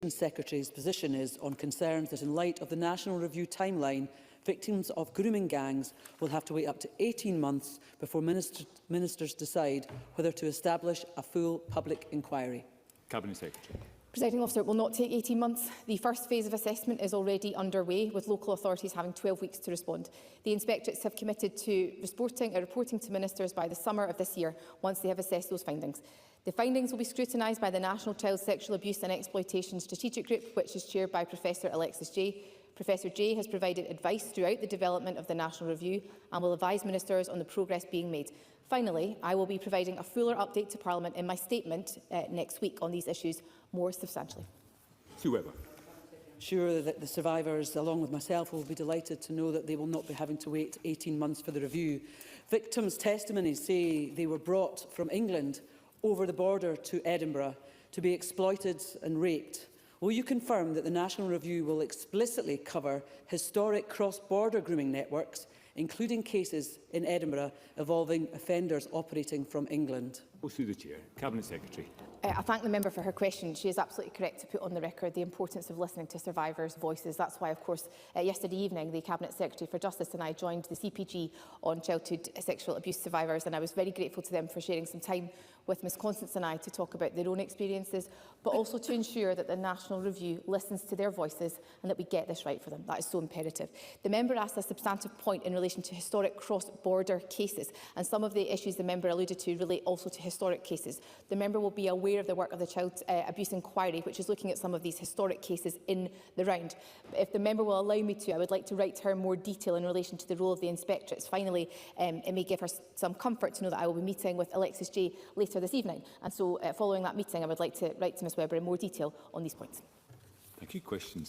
Education Secretary's position is on concerns that in light of the National Review timeline, victims of grooming gangs will have to wait up to 18 months before ministers decide whether to establish a full public inquiry. Cabinet Secretary. Presiding Officer, it will not take 18 months. The first phase of assessment is already underway, with local authorities having 12 weeks to respond. The inspectorates have committed to reporting to ministers by the summer of this year, once they have assessed those findings. The findings will be scrutinised by the National Child Sexual Abuse and Exploitation Strategic Group, which is chaired by Professor Alexis Jay. Professor Jay has provided advice throughout the development of the National Review and will advise ministers on the progress being made. Finally, I will be providing a fuller update to Parliament in my statement next week on these issues more substantially. Sue Webber. Sure that the survivors, along with myself, will be delighted to know that they will not be having to wait 18 months for the review. Victims' testimonies say they were brought from England over the border to Edinburgh to be exploited and raped. Will you confirm that the National Review will explicitly cover historic cross-border grooming networks, including cases in Edinburgh involving offenders operating from England? Through the Chair. Cabinet Secretary. I thank the member for her question. She is absolutely correct to put on the record the importance of listening to survivors' voices. That's why, of course, yesterday evening, the Cabinet Secretary for Justice and I joined the CPG on childhood sexual abuse survivors, and I was very grateful to them for sharing some time with Ms Constance and I to talk about their own experiences, but also to ensure that the National Review listens to their voices and that we get this right for them. That is so imperative. The member asked a substantive point in relation to historic cross-border cases, and some of the issues the member alluded to relate also to historic cases. The member will be aware of the work of the Child Abuse Inquiry, which is looking at some of these historic cases in the round. If the member will allow me to, I would like to write to her more detail in relation to the role of the inspectorates. Finally, it may give her some comfort to know that I will be meeting with Alexis Jay later this evening, and so following that meeting I would like to write to Ms Webber in more detail on these points. Thank you. Questions.